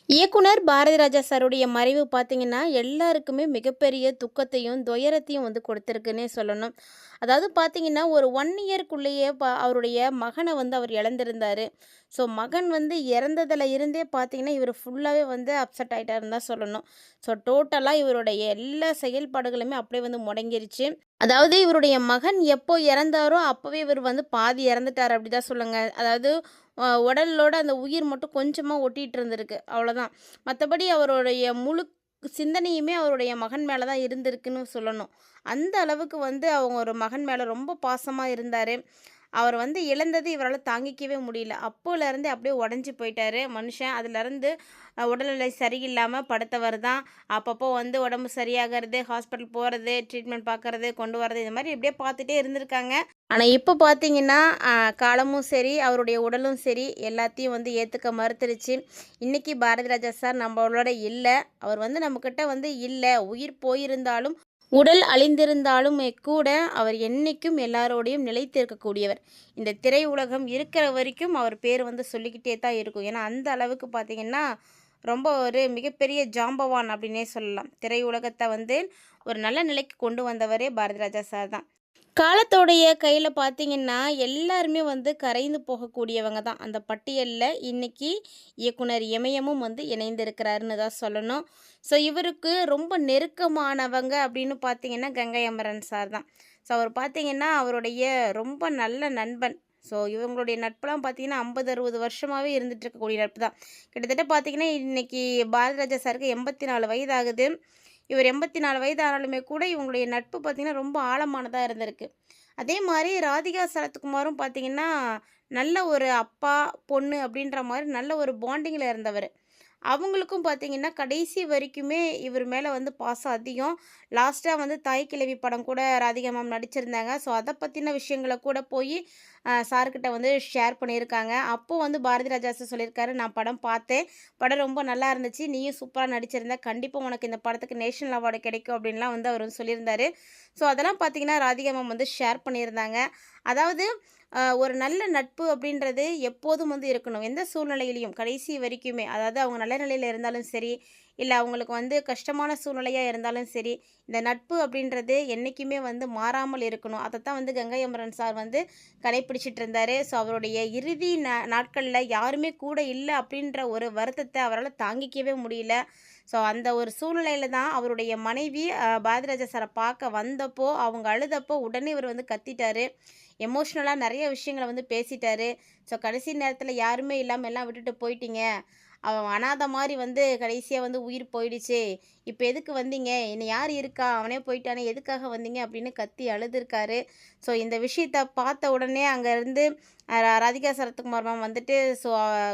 இயக்குனர் பாரதிராஜா சாருடைய மறைவு பார்த்தீங்கன்னா, எல்லாருக்குமே மிகப்பெரிய துக்கத்தையும், துயரத்தையும் வந்து கொடுத்துருக்குன்னே சொல்லணும். அதாவது பார்த்தீங்கன்னா, ஒரு 1 இயர்க்குள்ளேயே அவருடைய மகன வந்து அவர் இழந்திருந்தாரு. ஸோ மகன் வந்து இறந்ததுல இருந்தே பார்த்தீங்கன்னா, இவரு ஃபுல்லாவே வந்து அப்செட் ஆயிட்டாருன்னு தான் சொல்லணும். ஸோ டோட்டலா இவருடைய எல்லா செயல்பாடுகளுமே அப்படியே வந்து முடங்கிருச்சு. அதாவது இவருடைய மகன் எப்போ இறந்தாரோ, அப்பவே இவர் வந்து பாதி இறந்துட்டாரு அப்படி தான் சொல்லுங்க. அதாவது உடலோட அந்த உயிர் மட்டும் கொஞ்சமா ஒட்டிட்டு இருந்திருக்கு. அவ்வளோதான். மத்தபடி அவருடைய முழு சிந்தனையுமே அவருடைய மகன் மேல தான் இருந்திருக்குன்னு சொல்லணும். அந்த அளவுக்கு வந்து அவங்க ஒரு மகன் மேல ரொம்ப பாசமா இருந்தாரு. அவர் வந்து இழந்தது இவரால தாங்கிக்கவே முடியல. அப்போலேருந்தே அப்படியே உடைஞ்சு போயிட்டாரு மனுஷன். அதுலேருந்து உடல்நிலை சரியில்லாம படுத்தவர் தான். அப்பப்போ வந்து உடம்பு சரியாகறது, ஹாஸ்பிட்டல் போறது, ட்ரீட்மெண்ட் பார்க்கறது, கொண்டு வரது இந்த மாரி இப்படியே பார்த்துட்டே இருந்திருக்காங்க. ஆனா இப்போ பார்த்தீங்கன்னா, காலமும் சரி, அவருடைய உடலும் சரி, எல்லாத்தையும் வந்து ஏத்துக்க மறுத்துருச்சு. இன்னைக்கு பாரதிராஜா சார் நம்மளோட இல்ல. அவர் வந்து நம்மகிட்ட வந்து இல்ல. உயிர் போயிருந்தாலும், உடல் அழிந்திருந்தாலுமே கூட, அவர் என்னைக்கும் எல்லாரோடையும் நிலைத்து இருக்கக்கூடியவர். இந்த திரையுலகம் இருக்கிற வரைக்கும் அவர் பேர் வந்து சொல்லிக்கிட்டே தான் இருக்கும். ஏன்னா, அந்த அளவுக்கு பார்த்தீங்கன்னா, ரொம்ப ஒரு மிகப்பெரிய ஜாம்பவான் அப்படின்னே சொல்லலாம். திரையுலகத்த வந்து ஒரு நல்ல நிலைக்கு கொண்டு வந்தவரே பாரதிராஜா சார் தான். காலத்தோடைய கையில பார்த்தீங்கன்னா, எல்லாருமே வந்து கரைந்து போகக்கூடியவங்க தான். அந்த பட்டியல்ல இன்னைக்கு இயக்குனர் இமயமும் வந்து இணைந்திருக்கிறாருன்னு தான் சொல்லணும். ஸோ, இவருக்கு ரொம்ப நெருக்கமானவங்க அப்படின்னு பார்த்தீங்கன்னா, கங்கை அமரன் சார் தான். ஸோ, அவர் பார்த்தீங்கன்னா, அவருடைய ரொம்ப நல்ல நண்பன். ஸோ, இவங்களுடைய நட்புலாம் பார்த்தீங்கன்னா, 50, 60 வருஷமாவே இருந்துட்டு இருக்கக்கூடிய நட்பு தான். கிட்டத்தட்ட பார்த்தீங்கன்னா, இன்னைக்கு பாரதிராஜா சாருக்கு 84 வயது ஆகுது. இவர் 84 வயது ஆனாலுமே கூட இவங்களுடைய நட்பு பார்த்தீங்கன்னா, ரொம்ப ஆழமானதா இருந்திருக்கு. அதே மாரி ராதிகா சரத்குமாரும் பார்த்தீங்கன்னா, நல்ல ஒரு அப்பா, பொண்ணு அப்படின்ற மாரி நல்ல ஒரு பாண்டிங்கில இருந்தவரு. அவங்களுக்கும் பார்த்தீங்கன்னா, கடைசி வரைக்குமே இவர் மேல வந்து பாசம் அதிகம். லாஸ்ட்டா வந்து தாய் கிழவி படம் கூட ராதிகா மேம் நடிச்சிருந்தாங்க. ஸோ, அத பத்தின விஷயங்கள கூட போயி சார்கிட்ட வந்து ஷேர் பண்ணியிருக்காங்க. அப்போ வந்து பாரதிராஜா சார் சொல்லியிருக்காரு, "நான் படம் பார்த்தேன். படம் ரொம்ப நல்லா இருந்துச்சு. நீயும் சூப்பரா நடிச்சிருந்த. கண்டிப்பா உனக்கு இந்த படத்துக்கு நேஷனல் அவார்டு கிடைக்கும்." அப்படின்லாம் வந்து அவர் வந்து சொல்லியிருந்தாரு. ஸோ, அதெல்லாம் பார்த்தீங்கன்னா, ராதிகா மேம் வந்து ஷேர் பண்ணியிருந்தாங்க. அதாவது ஒரு நல்ல நட்பு அப்படின்றது எப்போதும் வந்து இருக்கணும். எந்த சூழ்நிலையிலயும் கடைசி வரைக்குமே. அதாவது அவங்க நல்ல நிலையில இருந்தாலும் சரி, இல்ல அவங்களுக்கு வந்து கஷ்டமான சூழ்நிலையா இருந்தாலும் சரி, இந்த நட்பு அப்படின்றது என்னைக்குமே வந்து மாறாமல் இருக்கணும். அதத்தான் வந்து கங்கை அமரன் சார் வந்து கடைப்பிடிச்சிட்டு இருந்தாரு. ஸோ அவருடைய இறுதி நாட்கள்ல யாருமே கூட இல்ல அப்படின்ற ஒரு வருத்தத்த அவரால தாங்கிக்கவே முடியல. ஸோ அந்த ஒரு சூழ்நிலையில தான் அவருடைய மனைவி பாரதிராஜா சார பார்க்க வந்தப்போ, அவங்க அழுதப்போ உடனே இவரு வந்து கத்திட்டாரு. எமோஷ்னலா நெறைய விஷயங்கள வந்து பேசிட்டாரு. ஸோ கடைசி நேரத்தில யாருமே இல்லாம எல்லாம் விட்டுட்டு போயிட்டீங்க. அவன் அனாத மாரி வந்து கடைசியா வந்து உயிர் போயிடுச்சே! இப்ப எதுக்கு வந்தீங்க? இன்னும் யார் இருக்கா? அவனே போயிட்டானே! எதுக்காக வந்தீங்க? அப்படின்னு கத்தி அழுதுருக்காரு. ஸோ இந்த விஷயத்த பார்த்த உடனே அங்கருந்து ராதிகா சரத்குமார் மேம் வந்துட்டு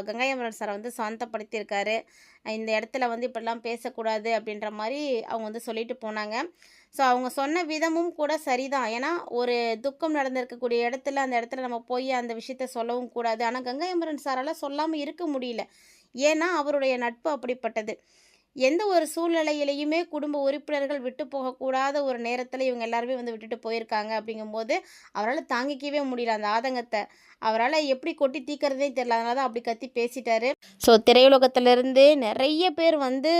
கங்கை அமரன் சார வந்து சாந்தப்படுத்தியிருக்காரு. இந்த இடத்துல வந்து இப்படிலாம் பேசக்கூடாது அப்படின்ற மாரி அவங்க வந்து சொல்லிட்டு போனாங்க. ஸோ அவங்க சொன்ன விதமும் கூட சரிதான். ஏன்னா, ஒரு துக்கம் நடந்திருக்கக்கூடிய இடத்துல, அந்த இடத்துல நம்ம போய் அந்த விஷயத்த சொல்லவும் கூடாது. ஆனா, கங்கை அமரன் சாரால சொல்லாம இருக்க முடியல. ஏன்னா, அவருடைய நட்பு அப்படிப்பட்டது. எந்த ஒரு சூழ்நிலையிலயுமே குடும்ப உறுப்பினர்கள் விட்டு போகக்கூடாத ஒரு நேரத்தில இவங்க எல்லாருமே வந்து விட்டுட்டு போயிருக்காங்க அப்படிங்கும்போது, அவரால தாங்கிக்கவே முடியல அந்த ஆதங்கத்த. அவரால எப்படி கொட்டி தீர்க்கிறதுனே தெரியல. அதனால தான் அப்படி கத்தி பேசிட்டாரு. ஸோ திரையுலகத்திலிருந்து நெறைய பேர் வந்து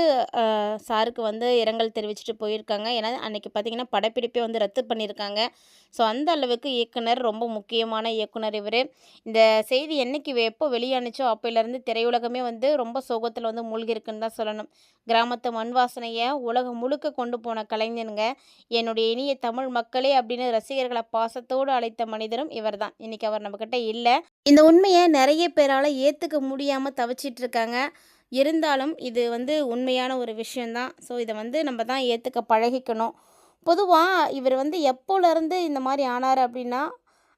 சாருக்கு வந்து இரங்கல் தெரிவிச்சுட்டு போயிருக்காங்க. ஏன்னா, அன்னைக்கு பார்த்தீங்கன்னா, படப்பிடிப்பே வந்து ரத்து பண்ணியிருக்காங்க. ஸோ அந்த அளவுக்கு இயக்குனர் ரொம்ப முக்கியமான இயக்குனர் இவரு. இந்த செய்தி என்னைக்கு எப்போ வெளியானுச்சோ அப்போலேருந்து திரையுலகமே வந்து ரொம்ப சோகத்தில வந்து மூழ்கியிருக்குன்னு தான் சொல்லணும். கிராமத்து மண் வாசனைய உலகம் முழுக்க கொண்டு போன கலைஞனுங்க. என்னுடைய இனிய தமிழ் மக்களே அப்படின்னு ரசிகர்கள பாசத்தோடு அழைத்த மனிதரும் இவர்தான். இன்னைக்கு அவர் நம்மகிட்ட இல்ல. இந்த உண்மைய நெறைய பேரால ஏத்துக்க முடியாம தவிச்சிட்டு இருக்காங்க. இருந்தாலும் இது வந்து உண்மையான ஒரு விஷயம் தான். ஸோ இத வந்து நம்ம தான் ஏத்துக்க பழகிக்கணும். பொதுவா இவர் வந்து எப்போலேருந்து இந்த மாரி ஆனாரு அப்டின்னா,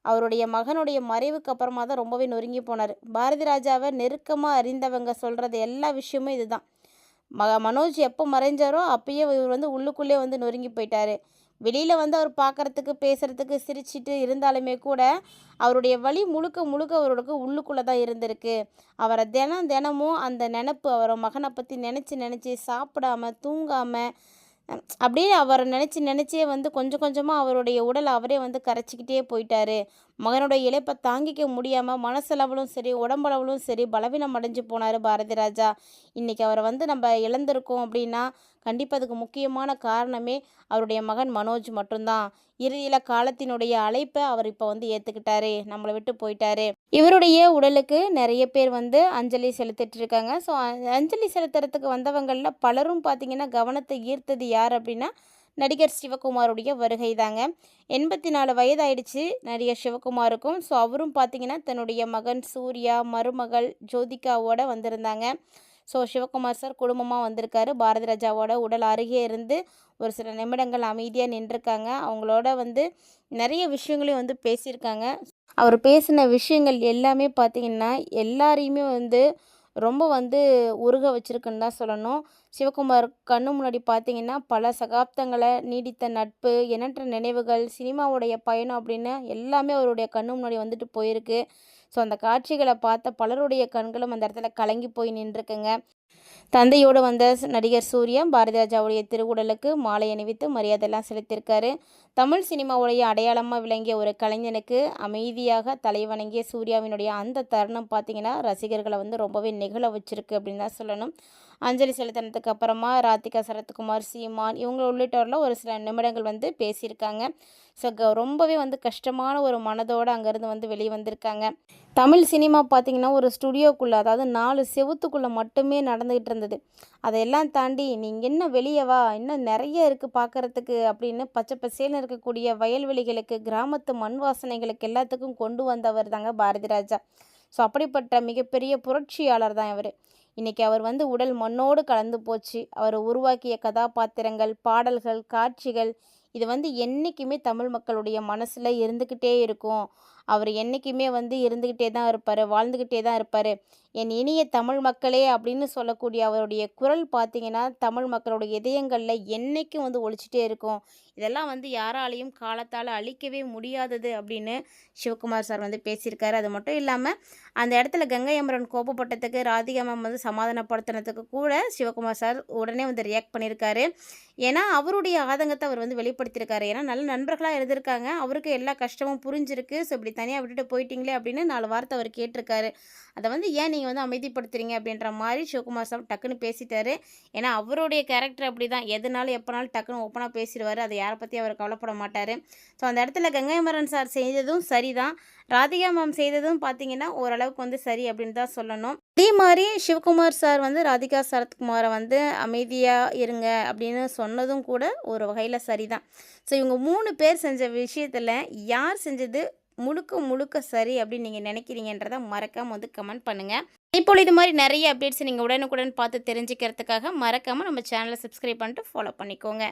அவருடைய மகனுடைய மறைவுக்கு அப்புறமா தான் ரொம்பவே நொறுங்கி போனாரு. பாரதி ராஜாவ நெருக்கமா அறிந்தவங்க சொல்றது எல்லா விஷயமும் இதுதான். மனோஜ் எப்போ மறைஞ்சாரோ, அப்பயே இவர் வந்து உள்ளுக்குள்ளே வந்து நொறுங்கி போயிட்டாரு. வெளியில வந்து அவர் பார்க்கறதுக்கு, பேசுறதுக்கு, சிரிச்சுட்டு இருந்தாலுமே கூட, அவருடைய வலி முழுக்க முழுக்க அவருக்கு உள்ளுக்குள்ள தான் இருந்திருக்கு. அவர தினமும் அந்த நெனப்பு, அவர மகன பத்தி நெனச்சு நெனச்சு சாப்பிடாம, தூங்காம, அப்படியே அவர நெனச்சு நெனச்சே வந்து கொஞ்சம் கொஞ்சமா அவருடைய உடல அவரே வந்து கரைச்சுக்கிட்டே போயிட்டாரு. மகனுடைய இழப்பை தாங்கிக்க முடியாமல் மனசளவிலும் சரி உடம்பளவிலும் சரி பலவீனம் அடைஞ்சு போனார் பாரதி ராஜா. இன்றைக்கி அவரை வந்து நம்ம இழந்திருக்கோம் அப்படின்னா கண்டிப்பாக அதுக்கு முக்கியமான காரணமே அவருடைய மகன் மனோஜ் மட்டும்தான். இறுதியில் காலத்தினுடைய அழைப்பை அவர் இப்போ வந்து ஏற்றுக்கிட்டாரு, நம்மளை விட்டு போயிட்டாரு. இவருடைய உடலுக்கு நிறைய பேர் வந்து அஞ்சலி செலுத்திட்டு இருக்காங்க. ஸோ அஞ்சலி செலுத்துறதுக்கு வந்தவங்களில் பலரும் பார்த்திங்கன்னா கவனத்தை ஈர்த்தது யார் அப்படின்னா நடிகர் சிவகுமாருடைய வருகை தாங்க. 84 வயதாயிடுச்சு நடிகர் சிவகுமாருக்கும். ஸோ அவரும் பார்த்திங்கன்னா தன்னுடைய மகன் சூர்யா, மருமகள் ஜோதிகாவோட வந்திருந்தாங்க. ஸோ சிவகுமார் சார் குடும்பமாக வந்திருக்காரு. பாரதி ராஜாவோட உடல் அருகே இருந்து ஒரு சில நிமிடங்கள் அமைதியாக நின்றுருக்காங்க. அவங்களோட வந்து நிறைய விஷயங்களையும் வந்து பேசியிருக்காங்க. அவர் பேசின விஷயங்கள் எல்லாமே பார்த்திங்கன்னா எல்லாரையுமே வந்து ரொம்ப வந்து உருக வச்சுருக்குன்னு தான் சொல்லணும். சிவகுமார் கண்ணு முன்னாடி பார்த்திங்கன்னா பல சகாப்தங்களை நீடித்த நட்பு, எண்ணற்ற நினைவுகள், சினிமாவுடைய பயணம் அப்படின்னு எல்லாமே அவருடைய கண்ணு முன்னாடி வந்துட்டு போயிருக்கு. ஸோ அந்த காட்சிகளை பார்த்த பலருடைய கண்களும் அந்த இடத்துல கலங்கி போய் நின்றுருக்குங்க. தந்தையோடு வந்த நடிகர் சூர்யா பாரதி ராஜாவுடைய திருவுடலுக்கு மாலை அணிவித்து மரியாதையெல்லாம் செலுத்தியிருக்காரு. தமிழ் சினிமாவுடைய அடையாளமாக விளங்கிய ஒரு கலைஞனுக்கு அமைதியாக தலைவணங்கிய சூர்யாவினுடைய அந்த தருணம் பார்த்திங்கன்னா ரசிகர்களை வந்து ரொம்பவே நெகிழ வச்சிருக்கு அப்படின்னு தான் சொல்லணும். அஞ்சலி செலுத்தினதுக்கு அப்புறமா ராதிகா சரத்குமார், சீமான் இவங்க உள்ளிட்டவரெலாம் ஒரு சில நிமிடங்கள் வந்து பேசியிருக்காங்க. ஸோ ரொம்பவே வந்து கஷ்டமான ஒரு மனதோடு அங்கேருந்து வந்து வெளியே வந்திருக்காங்க. தமிழ் சினிமா பார்த்திங்கன்னா ஒரு ஸ்டுடியோக்குள்ளே, அதாவது 4 செவுத்துக்குள்ளே மட்டுமே நடந்துக்கிட்டு இருந்தது. அதையெல்லாம் தாண்டி நீங்கள் என்ன வெளியே வா, இன்னும் நிறைய இருக்குது பார்க்குறதுக்கு அப்படின்னு பச்சை பசேல்னு இருக்கக்கூடிய வயல்வெளிகளுக்கு, கிராமத்து மண் வாசனைகளுக்கு எல்லாத்துக்கும் கொண்டு வந்தவர் தாங்க பாரதி ராஜா. ஸோ அப்படிப்பட்ட மிகப்பெரிய புரட்சியாளர் தான் இவர். இன்றைக்கி அவர் வந்து உடல் மண்ணோடு கலந்து போச்சு. அவர் உருவாக்கிய கதாபாத்திரங்கள், பாடல்கள், காட்சிகள் இது வந்து என்றைக்குமே தமிழ் மக்களுடைய மனசில் இருந்துக்கிட்டே இருக்கும். அவர் என்றைக்குமே வந்து இருந்துக்கிட்டே தான் இருப்பார், வாழ்ந்துக்கிட்டே தான் இருப்பார். என் இனிய தமிழ் மக்களே அப்படின்னு சொல்லக்கூடிய அவருடைய குரல் பார்த்திங்கன்னா தமிழ் மக்களுடைய இதயங்களில் என்றைக்கும் வந்து ஒலிச்சிட்டே இருக்கும். இதெல்லாம் வந்து யாராலையும் காலத்தால் அழிக்கவே முடியாதது அப்படின்னு சிவகுமார் சார் வந்து பேசியிருக்காரு. அது மட்டும் இல்லாமல் அந்த இடத்துல கங்கை அமரன் கோபப்பட்டதுக்கு ராதிகா மேம் வந்து சமாதானப்படுத்தினதுக்கு கூட சிவகுமார் சார் உடனே வந்து ரியாக்ட் பண்ணியிருக்காரு. ஏன்னா அவருடைய ஆதங்கத்தை அவர் வந்து வெளிப்படுத்தியிருக்காரு. ஏன்னா நல்ல நண்பர்களாக இருந்திருக்காங்க, அவருக்கு எல்லா கஷ்டமும் புரிஞ்சிருக்கு. ஸோ இப்படி தனியாக விட்டுட்டு போயிட்டீங்களே அப்படின்னு 4 வார்த்தை அவர் கேட்டிருக்காரு. அதை வந்து ஏன் நீங்கள் வந்து அமைதிப்படுத்துறீங்க அப்படின்ற மாதிரி சிவகுமார் சார் டக்குன்னு பேசிட்டாரு. ஏன்னா அவருடைய கேரக்டர் அப்படி தான், எதுனாலும் எப்போனாலும் டக்குன்னு ஓப்பனாக பேசிடுவார். அதை யாரை பற்றி அவர் கவலைப்பட மாட்டார். ஸோ அந்த இடத்துல கங்கை அமரன் சார் செய்ததும் சரி தான், ராதிகா மேம் செய்ததும் பார்த்திங்கன்னா ஓரளவுக்கு வந்து சரி அப்படின்னு தான் சொல்லணும். அதே மாதிரி சிவகுமார் சார் வந்து ராதிகா சரத்குமாரை வந்து அமைதியாக இருங்க அப்படின்னு சொன்னதும் கூட ஒரு வகையில் சரி தான். ஸோ இவங்க 3 பேர் செஞ்ச விஷயத்தில் யார் செஞ்சது முழுக்க முழுக்க சரி அப்படின்னு நீங்கள் நினைக்கிறீங்கன்றதை மறக்காமல் வந்து கமெண்ட் பண்ணுங்கள். இப்போது இது மாதிரி நிறைய அப்டேட்ஸ் நீங்கள் உடனுக்குடன் பார்த்து தெரிஞ்சுக்கிறதுக்காக மறக்காமல் நம்ம சேனலை சப்ஸ்கிரைப் பண்ணிட்டு ஃபாலோ பண்ணிக்கோங்க.